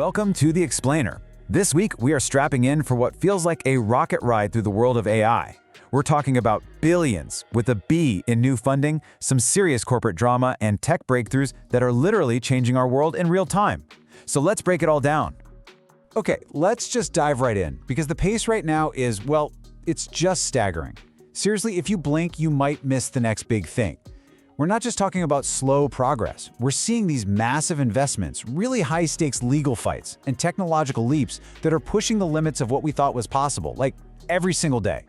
Welcome to The Explainer. This week, we are strapping in for what feels like a rocket ride through the world of AI. We're talking about billions, with a B, in new funding, some serious corporate drama, and tech breakthroughs that are literally changing our world in real time. So let's break it all down. Okay, let's just dive right in, because the pace right now is, well, it's just staggering. Seriously, if you blink, you might miss the next big thing. We're not just talking about slow progress. We're seeing these massive investments, really high-stakes legal fights, and technological leaps that are pushing the limits of what we thought was possible, like every single day.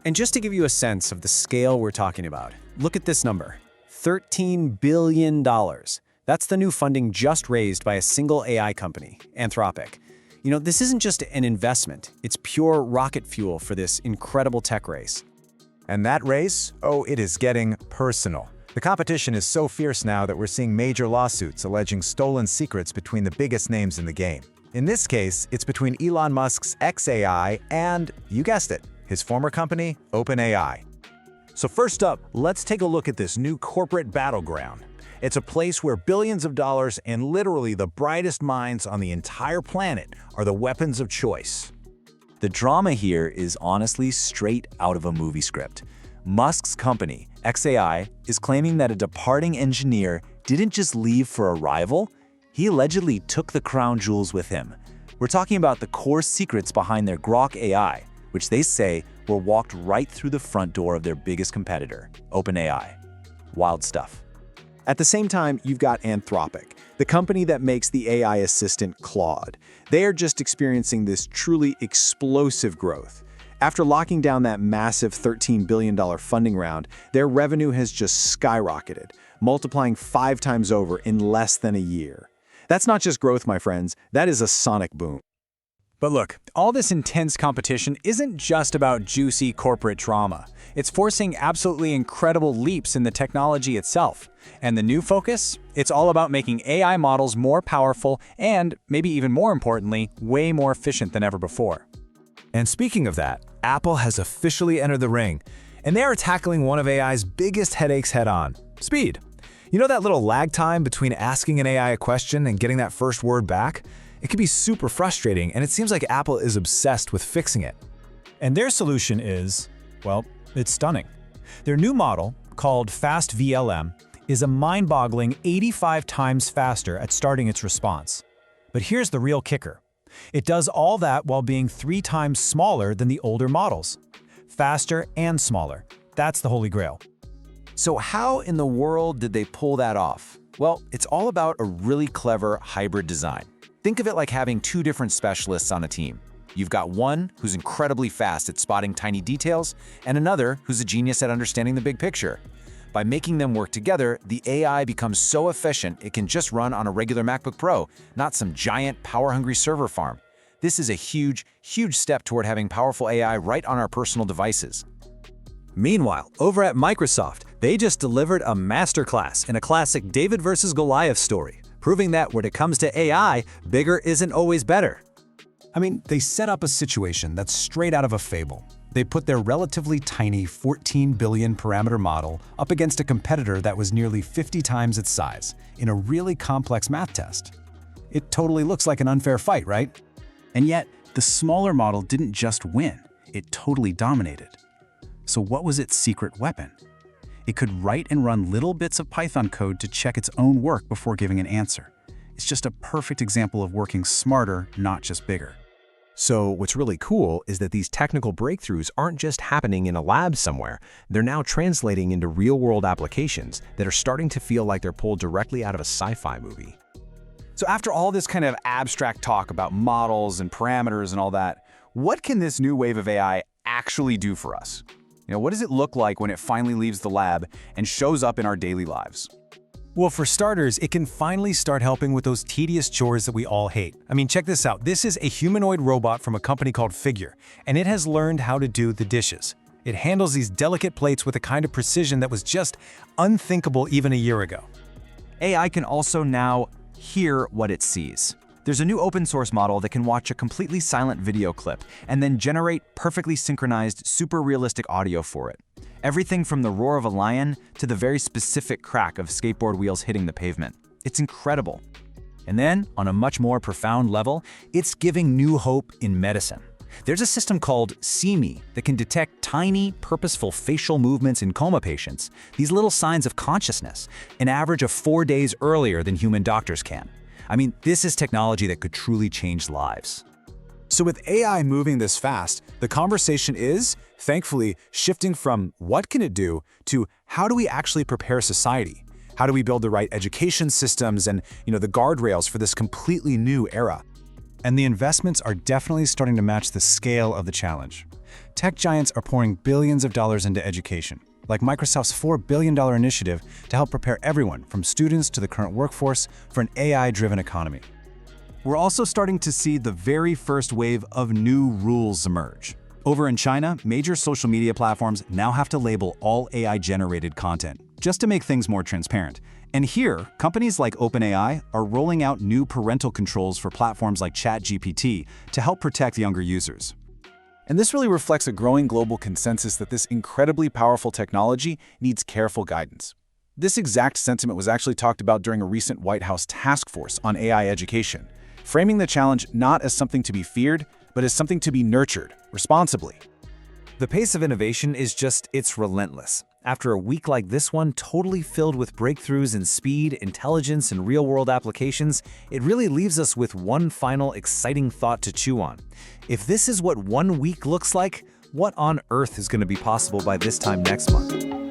And just to give you a sense of the scale we're talking about, look at this number, $13 billion. That's the new funding just raised by a single AI company, Anthropic. You know, this isn't just an investment, it's pure rocket fuel for this incredible tech race. And that race? Oh, it is getting personal. The competition is so fierce now that we're seeing major lawsuits alleging stolen secrets between the biggest names in the game. In this case, it's between Elon Musk's xAI and, you guessed it, his former company, OpenAI. So first up, let's take a look at this new corporate battleground. It's a place where billions of dollars and literally the brightest minds on the entire planet are the weapons of choice. The drama here is honestly straight out of a movie script. Musk's company, xAI, is claiming that a departing engineer didn't just leave for a rival, he allegedly took the crown jewels with him. We're talking about the core secrets behind their Grok AI, which they say were walked right through the front door of their biggest competitor, OpenAI. Wild stuff. At the same time, you've got Anthropic, the company that makes the AI assistant Claude. They are just experiencing this truly explosive growth. After locking down that massive $13 billion funding round, their revenue has just skyrocketed, multiplying 5 times over in less than a year. That's not just growth, my friends, that is a sonic boom. But look, all this intense competition isn't just about juicy corporate drama. It's forcing absolutely incredible leaps in the technology itself. And the new focus? It's all about making AI models more powerful and, maybe even more importantly, way more efficient than ever before. And speaking of that, Apple has officially entered the ring, and they are tackling one of AI's biggest headaches head-on: speed. You know that little lag time between asking an AI a question and getting that first word back? It can be super frustrating, and it seems like Apple is obsessed with fixing it. And their solution is, well, it's stunning. Their new model, called FastVLM, is a mind-boggling 85 times faster at starting its response. But here's the real kicker. It does all that while being 3 times smaller than the older models. Faster and smaller. That's the holy grail. So how in the world did they pull that off? Well, it's all about a really clever hybrid design. Think of it like having 2 different specialists on a team. You've got one who's incredibly fast at spotting tiny details, and another who's a genius at understanding the big picture. By making them work together, the AI becomes so efficient it can just run on a regular MacBook Pro, not some giant, power-hungry server farm. This is a huge, huge step toward having powerful AI right on our personal devices. Meanwhile, over at Microsoft, they just delivered a masterclass in a classic David versus Goliath story, proving that when it comes to AI, bigger isn't always better. I mean, they set up a situation that's straight out of a fable. They put their relatively tiny 14 billion parameter model up against a competitor that was nearly 50 times its size in a really complex math test. It totally looks like an unfair fight, right? And yet, the smaller model didn't just win, it totally dominated. So what was its secret weapon? It could write and run little bits of Python code to check its own work before giving an answer. It's just a perfect example of working smarter, not just bigger. So what's really cool is that these technical breakthroughs aren't just happening in a lab somewhere. They're now translating into real-world applications that are starting to feel like they're pulled directly out of a sci-fi movie. So after all this kind of abstract talk about models and parameters and all that, what can this new wave of AI actually do for us? What does it look like when it finally leaves the lab and shows up in our daily lives? Well, for starters, it can finally start helping with those tedious chores that we all hate. I mean, check this out. This is a humanoid robot from a company called Figure, and it has learned how to do the dishes. It handles these delicate plates with a kind of precision that was just unthinkable even a year ago. AI can also now hear what it sees. There's a new open source model that can watch a completely silent video clip and then generate perfectly synchronized, super realistic audio for it. Everything from the roar of a lion to the very specific crack of skateboard wheels hitting the pavement. It's incredible. And then, on a much more profound level, it's giving new hope in medicine. There's a system called CME that can detect tiny, purposeful facial movements in coma patients, these little signs of consciousness, an average of 4 days earlier than human doctors can. I mean, this is technology that could truly change lives. So with AI moving this fast, the conversation is, thankfully, shifting from what can it do to how do we actually prepare society? How do we build the right education systems and, the guardrails for this completely new era? And the investments are definitely starting to match the scale of the challenge. Tech giants are pouring billions of dollars into education, like Microsoft's $4 billion initiative to help prepare everyone from students to the current workforce for an AI-driven economy. We're also starting to see the very first wave of new rules emerge. Over in China, major social media platforms now have to label all AI-generated content, just to make things more transparent. And here, companies like OpenAI are rolling out new parental controls for platforms like ChatGPT to help protect younger users. And this really reflects a growing global consensus that this incredibly powerful technology needs careful guidance. This exact sentiment was actually talked about during a recent White House task force on AI education, framing the challenge not as something to be feared, but as something to be nurtured responsibly. The pace of innovation it's relentless. After a week like this one, totally filled with breakthroughs in speed, intelligence, and real-world applications, it really leaves us with one final exciting thought to chew on. If this is what 1 week looks like, what on earth is going to be possible by this time next month?